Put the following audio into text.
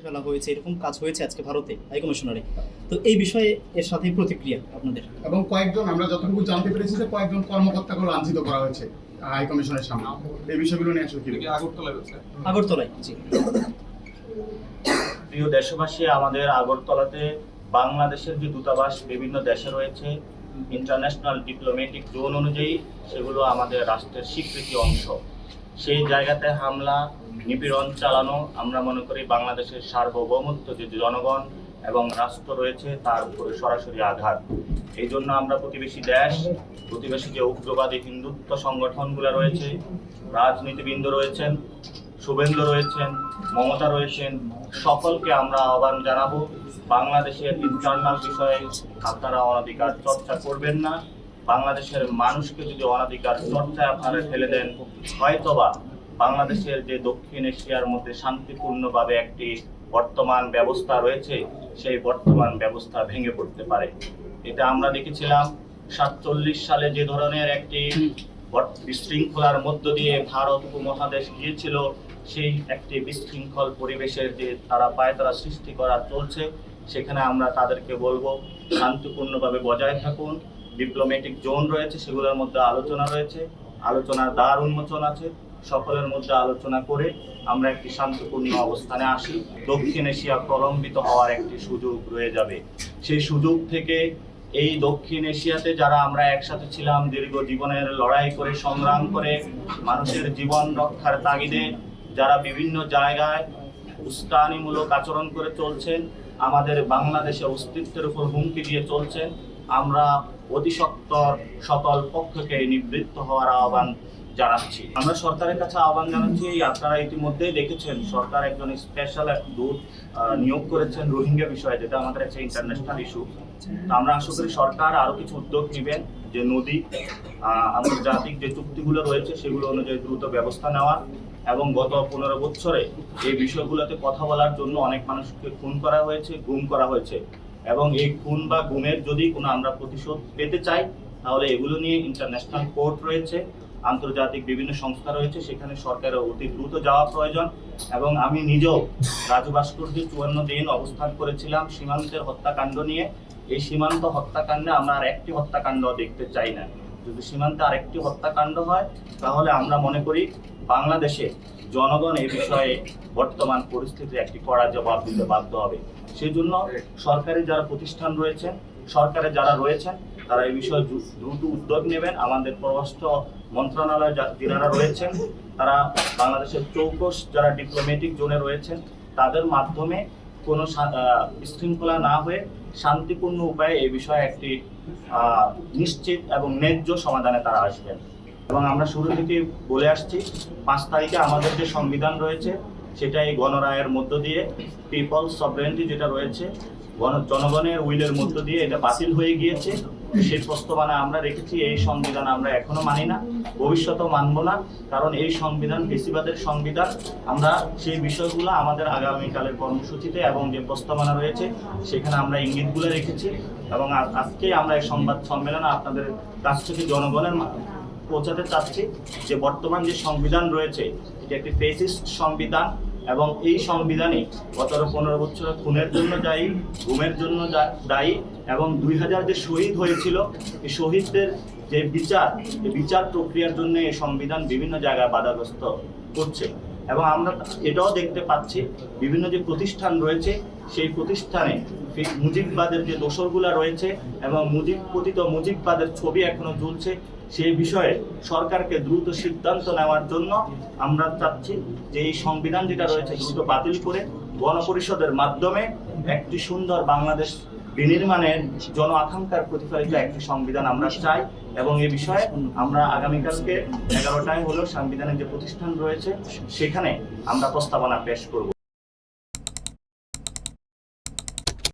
কেটে ফেলা হয়েছে, এরকম কাজ হয়েছে আজকে ভারতে হাইকমিশনারে। তো এই বিষয়ে এর সাথে প্রতিক্রিয়া আপনাদের? এবং কয়েকজন, আমরা যতটুকু জানতে পেরেছি যে কয়েকজন কর্মকর্তাকে লাঞ্ছিত করা হয়েছে হাইকমিশনের সামনে। এই বিষয়গুলো নিয়ে আসলে কি আগরতলায়? জি, প্রিয় দেশবাসী, আমাদের আগরতলাতে বাংলাদেশের যে দূতাবাস বিভিন্ন দেশে রয়েছে, ইন্টারন্যাশনাল ডিপ্লোম্যাটিক জোন অনুযায়ী সেগুলো আমাদের রাষ্ট্রের স্বীকৃতি অংশ। সেই জায়গাতে হামলা নিপীড়ন চালানো আমরা মনে করি বাংলাদেশের সার্বভৌমত্ব যে জনগণ এবং রাষ্ট্র রয়েছে তার উপরে সরাসরি আঘাত। এই জন্য আমরা প্রতিবেশী দেশ, প্রতিবেশী যে উগ্রবাদী হিন্দুত্ব সংগঠনগুলো রয়েছে, রাজনীতিবৃন্দ রয়েছেন, শুভেন্দু রয়েছেন, মমতা রয়েছেন, সকলকে আমরা আহ্বান জানাবো বাংলাদেশের ইন্টারনাল বিষয়ে আপনারা অনাধিকার চর্চা করবেন না। বাংলাদেশের মানুষকে যদি অনাধিকার চর্চায় আপনারা ফেলে দেন, হয়তোবা বাংলাদেশের যে দক্ষিণ এশিয়ার মধ্যে শান্তিপূর্ণভাবে একটি বর্তমান ব্যবস্থা রয়েছে সেই বর্তমান ব্যবস্থা ভেঙে পড়তে পারে। এটা আমরা দেখেছিলাম 47 সালে যে ধরনের একটি বিশৃঙ্খলার মধ্য দিয়ে ভারত উপমহাদেশ গিয়েছিল, সেই একটি বিশৃঙ্খল পরিবেশের যে তারা সৃষ্টি করা চলছে, সেখানে আমরা তাদেরকে বলবো শান্তিপূর্ণভাবে বজায় থাকুন। ডিপ্লোম্যাটিক জোন রয়েছে, সেগুলোর মধ্যে আলোচনা রয়েছে, আলোচনার দ্বার উন্মোচন আছে, সকলের মধ্যে আলোচনা করে আমরা একটি শান্তিপূর্ণ অবস্থানে আসি। দক্ষিণ এশিয়া প্রলম্বিত হওয়ার একটি সুযোগ রয়ে যাবে। সেই সুযোগ থেকে এই দক্ষিণ এশিয়াতে যারা আমরা একসাথে ছিলাম, দীর্ঘ জীবনের লড়াই করে সংগ্রাম করে মানুষের জীবন রক্ষার তাগিদে যারা বিভিন্ন জায়গায় উস্কানিমূলক আচরণ করে চলছেন, আমাদের বাংলাদেশের অস্তিত্বের উপর হুমকি দিয়ে চলছেন, আমরা অতিসত্বর সকল পক্ষকে নিবৃত্ত হওয়ার আহ্বান জানাচ্ছি। আমরা সরকারের কাছে আহ্বান জানাচ্ছি, আপনারা ইতিমধ্যেই দেখেছেন সরকার একজন স্পেশাল দূত নিয়োগ করেছেন রোহিঙ্গা বিষয়ে, যেটা আমাদের একটা ইন্টারন্যাশনাল ইস্যু। তো আমরা আশা করি সরকার আরো কিছু উদ্যোগ নেবেন, যে নদী আন্তর্জাতিক যে চুক্তিগুলো রয়েছে সেগুলো অনুযায়ী দ্রুত ব্যবস্থা নেওয়া। এবং গত 15 বছরে এই বিষয়গুলোতে কথা বলার জন্য অনেক মানুষকে খুন করা হয়েছে, গুম করা হয়েছে, এবং এই খুন বা গুমের যদি কোনো আমরা প্রতিশোধ পেতে চাই তাহলে এগুলো নিয়ে ইন্টারন্যাশনাল কোর্ট রয়েছে, আন্তর্জাতিক বিভিন্ন সংস্থা রয়েছে, সেখানে সরকারের অতি দ্রুত যাওয়া প্রয়োজন। এবং আমি নিজেও রাজু ভাস্কর্যে 54 দিন অবস্থান করেছিলাম সীমান্তের হত্যাকাণ্ড নিয়ে। এই সীমান্ত হত্যাকাণ্ডে আমরা আর একটি হত্যাকাণ্ড দেখতে চাই না। যদি সীমান্তে আরেকটি হত্যাকাণ্ড হয় তাহলে আমরা মনে করি বাংলাদেশে জনগণ এই বিষয়ে বর্তমান পরিস্থিতিতে একটি কড়া জবাব দিতে বাধ্য হবে। সেই জন্য সরকারি যারা প্রতিষ্ঠান রয়েছেন, সরকারে যারা রয়েছেন, তারা এই বিষয়ে দ্রুত উদ্যোগ নেবেন। আমাদের পররাষ্ট্র মন্ত্রণালয় যারা রয়েছেন, তারা বাংলাদেশের চৌকস যারা ডিপ্লোম্যাটিক জোনে রয়েছেন, তাদের মাধ্যমে কোনো বিশৃঙ্খলা না হয়ে শান্তিপূর্ণ উপায়ে এই বিষয়ে একটি নিশ্চিত এবং ন্যায্য সমাধানে তারা আসবেন। এবং আমরা শুরু থেকে বলে আসছি 5 তারিখে আমাদের যে সংবিধান রয়েছে সেটা এই গণরায়ের মধ্য দিয়ে পিপলস সভরেন্টি যেটা রয়েছে, জনগণের উইলের মধ্য দিয়ে এটা বাতিল হয়ে গিয়েছে। সেই প্রস্তাবনা আমরা রেখেছি। এই সংবিধান আমরা এখনো মানি না, ভবিষ্যতেও মানব না, কারণ এই সংবিধান ফেসিবাদের সংবিধান। আমরা সেই বিষয়গুলো আমাদের আগামীকালের কর্মসূচিতে এবং যে প্রস্তাবনা রয়েছে সেখানে আমরা ইঙ্গিতগুলো রেখেছি। এবং আজকে আমরা এই সংবাদ সম্মেলনে আপনাদের কাছ থেকে জনগণের পৌঁছাতে চাচ্ছি যে বর্তমান যে সংবিধান রয়েছে এটি একটি ফেসিস্ট সংবিধান, এবং এই সংবিধানে গত 15 বছরের খুনের জন্য দায়ী, গুমের জন্য দায়ী, এবং 2000 যে শহীদ হয়েছিল এই শহীদদের যে বিচার প্রক্রিয়ার জন্য এই সংবিধান বিভিন্ন জায়গায় বাধাগ্রস্ত করছে। এবং আমরা এটাও দেখতে পাচ্ছি বিভিন্ন যে প্রতিষ্ঠান রয়েছে সেই প্রতিষ্ঠানে মুজিববাদের যে দোসরগুলো রয়েছে এবং মুজিববাদের ছবি এখনো ঝুলছে। সেই বিষয়ে সরকারকে দ্রুত সিদ্ধান্ত নেওয়ার জন্য আমরা চাচ্ছি যে এই সংবিধান যেটা রয়েছে দ্রুত বাতিল করে গণপরিষদের মাধ্যমে একটি সুন্দর বাংলাদেশ বিনির্মাণের জন আকাঙ্ক্ষার প্রতিফলিত একটি সংবিধান আমরা চাই। এবং এই বিষয়ে আমরা আগামীকালকে 11টায় হলেও সাংবিধানিক যে প্রতিষ্ঠান রয়েছে সেখানে আমরা প্রস্তাবনা পেশ করব।